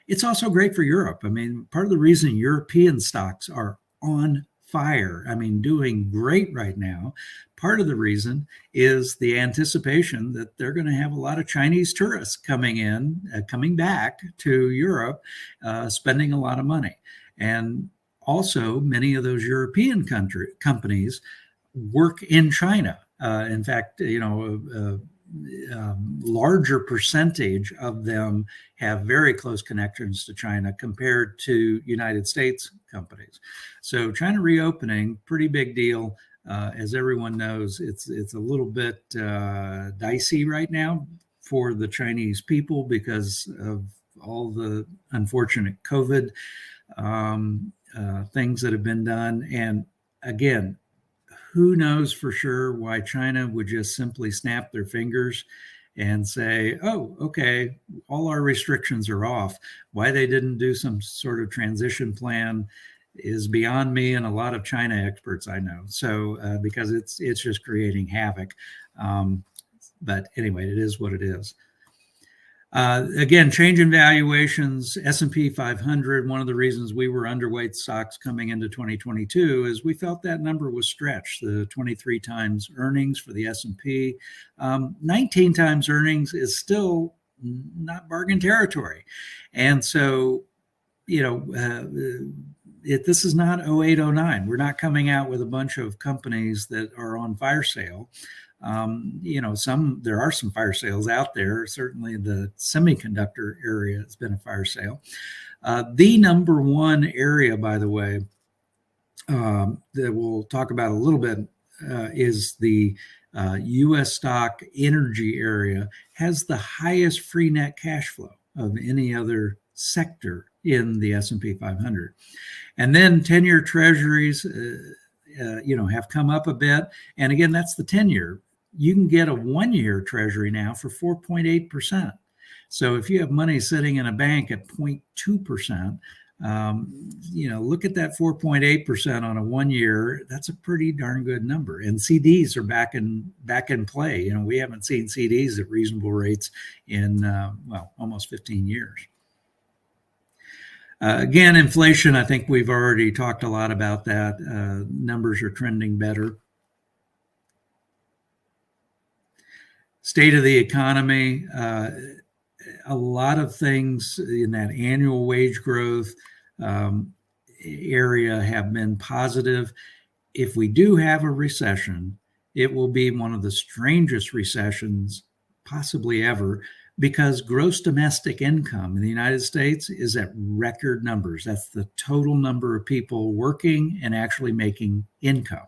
It's also great for Europe. I mean, part of the reason European stocks are on fire, doing great right now, part of the reason is the anticipation that they're going to have a lot of Chinese tourists coming back to Europe, spending a lot of money. And also, many of those European companies work in China. In fact, larger percentage of them have very close connections to China compared to United States companies. So China reopening, pretty big deal. As everyone knows, it's a little bit dicey right now for the Chinese people because of all the unfortunate COVID things that have been done. And again, who knows for sure why China would just simply snap their fingers and say, oh, okay, all our restrictions are off. Why they didn't do some sort of transition plan is beyond me and a lot of China experts I know. So because it's just creating havoc. But anyway, it is what it is. Again, change in valuations, S&P 500, one of the reasons we were underweight stocks coming into 2022 is we felt that number was stretched, the 23 times earnings for the S&P. 19 times earnings is still not bargain territory. And so, this is not 08, 09. We're not coming out with a bunch of companies that are on fire sale. There are some fire sales out there. Certainly the semiconductor area has been a fire sale. The number one area, by the way, that we'll talk about a little bit is the U.S. stock energy area has the highest free net cash flow of any other sector in the S&P 500. And then 10-year treasuries, have come up a bit. And again, that's the 10-year. You can get a 1-year treasury now for 4.8%. So if you have money sitting in a bank at 0.2%, look at that 4.8% on a 1 year. That's a pretty darn good number. And CDs are back in play. We haven't seen CDs at reasonable rates in almost 15 years. Again, inflation, I think we've already talked a lot about that. Numbers are trending better. State of the economy, a lot of things in that annual wage growth area have been positive. If we do have a recession, it will be one of the strangest recessions possibly ever, because gross domestic income in the United States is at record numbers. That's the total number of people working and actually making income.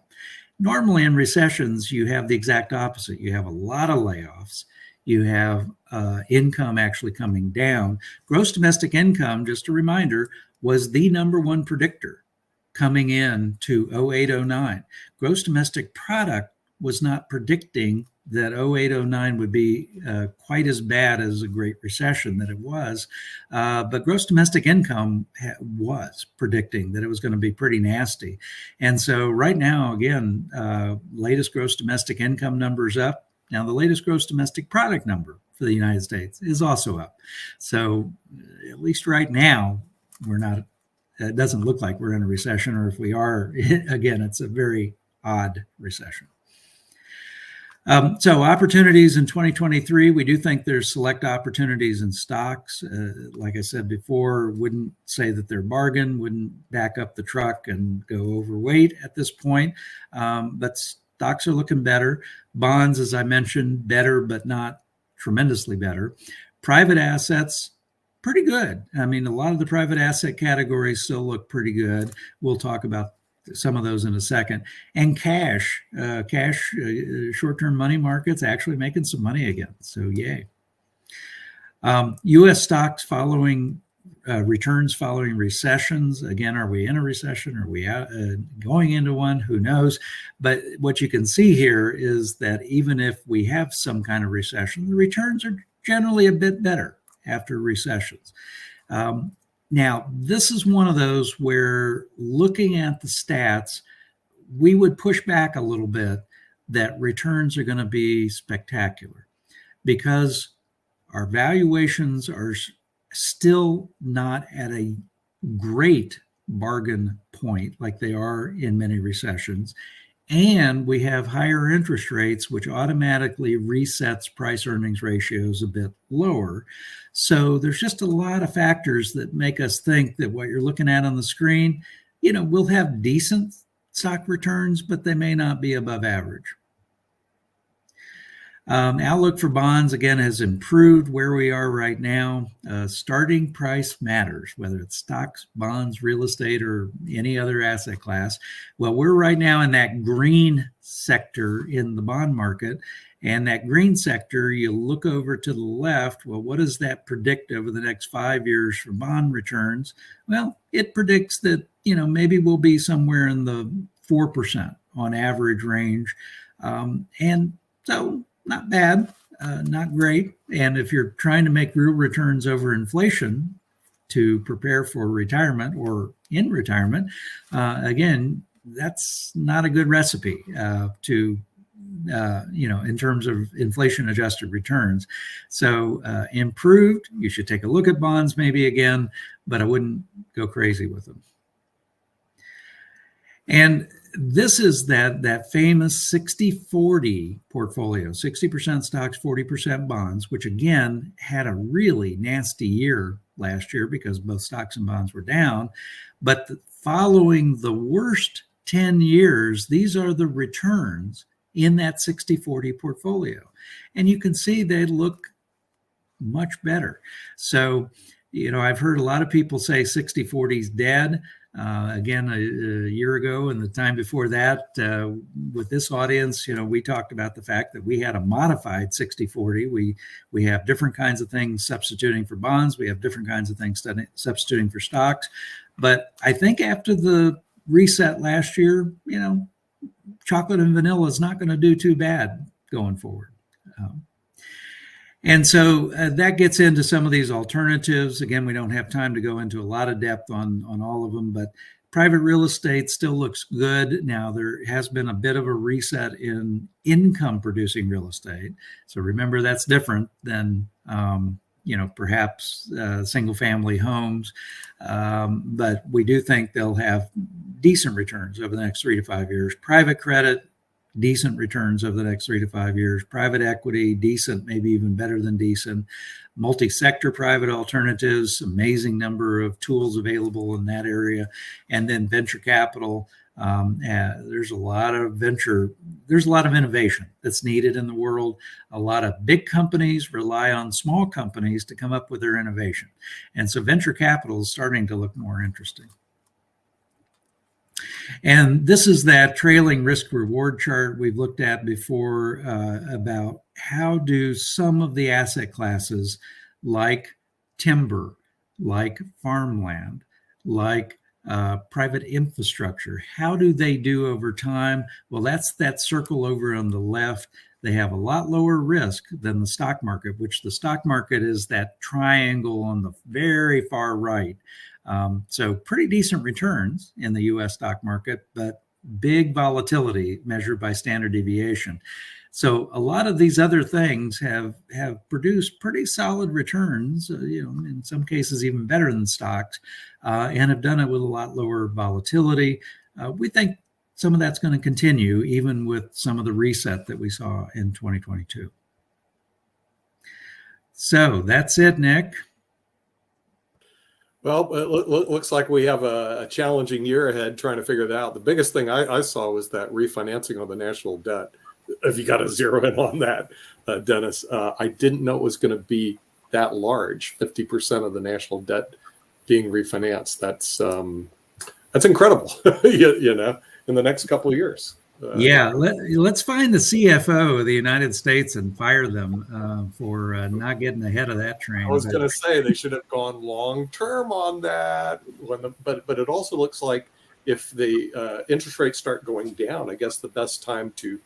Normally in recessions, you have the exact opposite. You have a lot of layoffs. You have income actually coming down. Gross domestic income, just a reminder, was the number one predictor coming in to 08, 09. Gross domestic product was not predicting that 08, 09 would be quite as bad as a Great Recession that it was. But gross domestic income was predicting that it was going to be pretty nasty. And so right now, again, latest gross domestic income numbers up. Now, the latest gross domestic product number for the United States is also up. So at least right now, we're not it doesn't look like we're in a recession, or if we are, again, it's a very odd recession. So opportunities in 2023, we do think there's select opportunities in stocks. Like I said before, wouldn't say that they're bargain, wouldn't back up the truck and go overweight at this point. But stocks are looking better. Bonds, as I mentioned, better, but not tremendously better. Private assets, pretty good. I mean, a lot of the private asset categories still look pretty good. We'll talk about some of those in a second. And cash, short-term money markets actually making some money again. So yay. U.S. stocks following returns following recessions. Again, are we in a recession? Are we going into one? Who knows? But what you can see here is that even if we have some kind of recession, the returns are generally a bit better after recessions. Now, this is one of those where looking at the stats, we would push back a little bit that returns are going to be spectacular because our valuations are still not at a great bargain point like they are in many recessions. And we have higher interest rates, which automatically resets price earnings ratios a bit lower. So there's just a lot of factors that make us think that what you're looking at on the screen, we'll have decent stock returns, but they may not be above average. Outlook for bonds, again, has improved where we are right now. Starting price matters, whether it's stocks, bonds, real estate, or any other asset class. Well, we're right now in that green sector in the bond market. And that green sector, you look over to the left, well, what does that predict over the next 5 years for bond returns? Well, it predicts that, maybe we'll be somewhere in the 4% on average range. And so not bad, not great. And if you're trying to make real returns over inflation to prepare for retirement or in retirement, again, that's not a good recipe in terms of inflation adjusted returns. So improved, you should take a look at bonds maybe again, but I wouldn't go crazy with them. And this is that famous 60-40 portfolio, 60% stocks, 40% bonds, which again had a really nasty year last year because both stocks and bonds were down. But following the worst 10 years, these are the returns in that 60-40 portfolio. And you can see they look much better. So, I've heard a lot of people say 60-40 is dead. Again, a year ago and the time before that, with this audience, we talked about the fact that we had a modified 60-40. We have different kinds of things substituting for bonds. We have different kinds of things substituting for stocks. But I think after the reset last year, chocolate and vanilla is not going to do too bad going forward. And so that gets into some of these alternatives. Again, we don't have time to go into a lot of depth on all of them, but private real estate still looks good. Now, there has been a bit of a reset in income producing real estate. So remember, that's different than, perhaps single family homes. But we do think they'll have decent returns over the next 3 to 5 years. Private credit, decent returns over the next 3 to 5 years. Private equity, decent, maybe even better than decent. Multi-sector private alternatives, amazing number of tools available in that area. And then venture capital. There's a lot of innovation that's needed in the world. A lot of big companies rely on small companies to come up with their innovation. And so venture capital is starting to look more interesting. And this is that trailing risk reward chart we've looked at before about how do some of the asset classes like timber, like farmland, like private infrastructure, how do they do over time? Well, that's that circle over on the left. They have a lot lower risk than the stock market, which the stock market is that triangle on the very far right. So pretty decent returns in the U.S. stock market, but big volatility measured by standard deviation. So a lot of these other things have produced pretty solid returns, in some cases even better than stocks, and have done it with a lot lower volatility. We think some of that's going to continue even with some of the reset that we saw in 2022. So that's it, Nick. Well, it looks like we have a challenging year ahead trying to figure that out. The biggest thing I saw was that refinancing of the national debt. If you got to zero in on that, Dennis, I didn't know it was going to be that large, 50% of the national debt being refinanced. That's incredible, in the next couple of years. Let's find the CFO of the United States and fire them for not getting ahead of that train. I was going to say they should have gone long term on that. But it also looks like if the interest rates start going down, I guess the best time to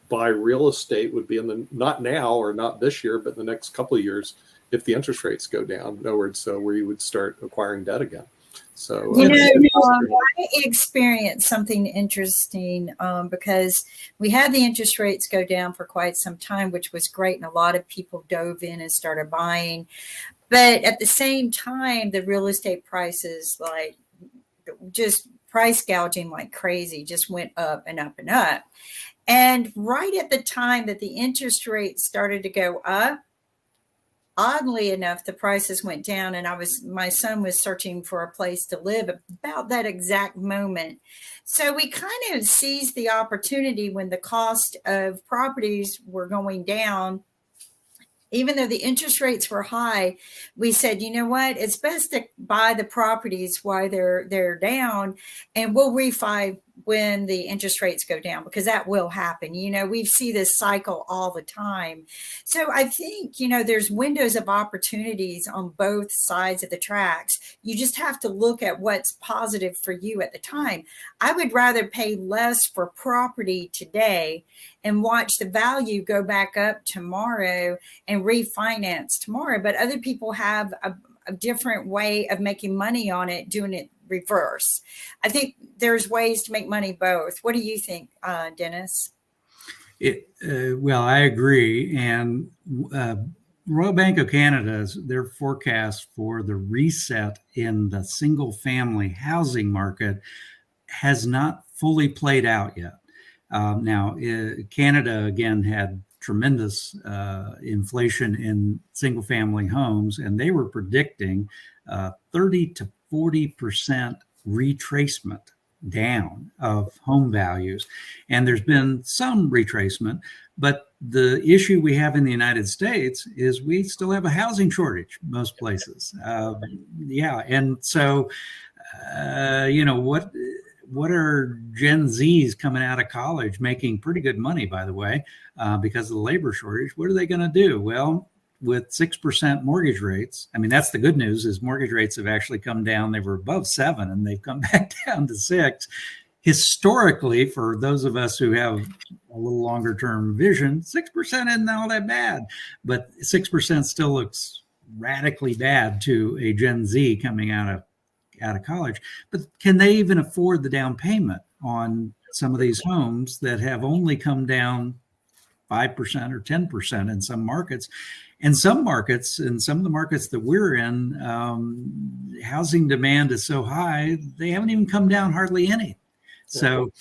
buy real estate would be not now or not this year, but the next couple of years if the interest rates go down. In other words, so where you would start acquiring debt again. So I experienced something interesting because we had the interest rates go down for quite some time, which was great. And a lot of people dove in and started buying. But at the same time, the real estate prices, like just price gouging like crazy, just went up and up and up. And right at the time that the interest rates started to go up, oddly enough, the prices went down, and my son was searching for a place to live about that exact moment. So we kind of seized the opportunity when the cost of properties were going down. Even though the interest rates were high, we said, you know what, it's best to buy the properties while they're down, and we'll refi when the interest rates go down, because that will happen. We see this cycle all the time. So I think, there's windows of opportunities on both sides of the tracks. You just have to look at what's positive for you at the time. I would rather pay less for property today and watch the value go back up tomorrow and refinance tomorrow. But other people have a different way of making money on it, doing it reverse. I think there's ways to make money both. What do you think, Dennis? Well, I agree. And Royal Bank of Canada's, their forecast for the reset in the single family housing market has not fully played out yet. Now, Canada, again, had tremendous inflation in single family homes, and they were predicting 30 to 40% retracement down of home values. And there's been some retracement, but the issue we have in the United States is we still have a housing shortage most places. And so, what are Gen Zs coming out of college making pretty good money, by the way, because of the labor shortage? What are they going to do? Well, with 6% mortgage rates, I mean, that's the good news, is mortgage rates have actually come down. They were above 7 and they've come back down to 6. Historically, for those of us who have a little longer term vision, 6% isn't all that bad, but 6% still looks radically bad to a Gen Z coming out of college. But can they even afford the down payment on some of these homes that have only come down 5% or 10% in some markets? And some markets, in some of the markets that we're in, housing demand is so high, they haven't even come down hardly any. So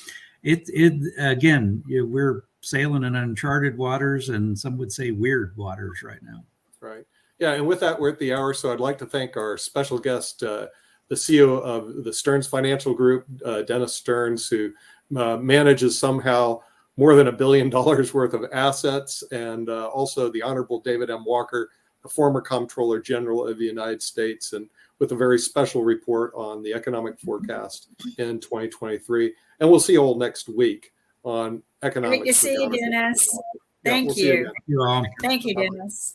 again, we're sailing in uncharted waters, and some would say weird waters right now. Right. Yeah. And with that, we're at the hour. So I'd like to thank our special guest, the CEO of the Stearns Financial Group, Dennis Stearns, who manages somehow more than $1 billion worth of assets, and also the Honorable David M. Walker, the former Comptroller General of the United States, and with a very special report on the economic forecast in 2023. And we'll see you all next week on economics. Great to see you, Dennis. Thank you. You all. Thank you, Dennis.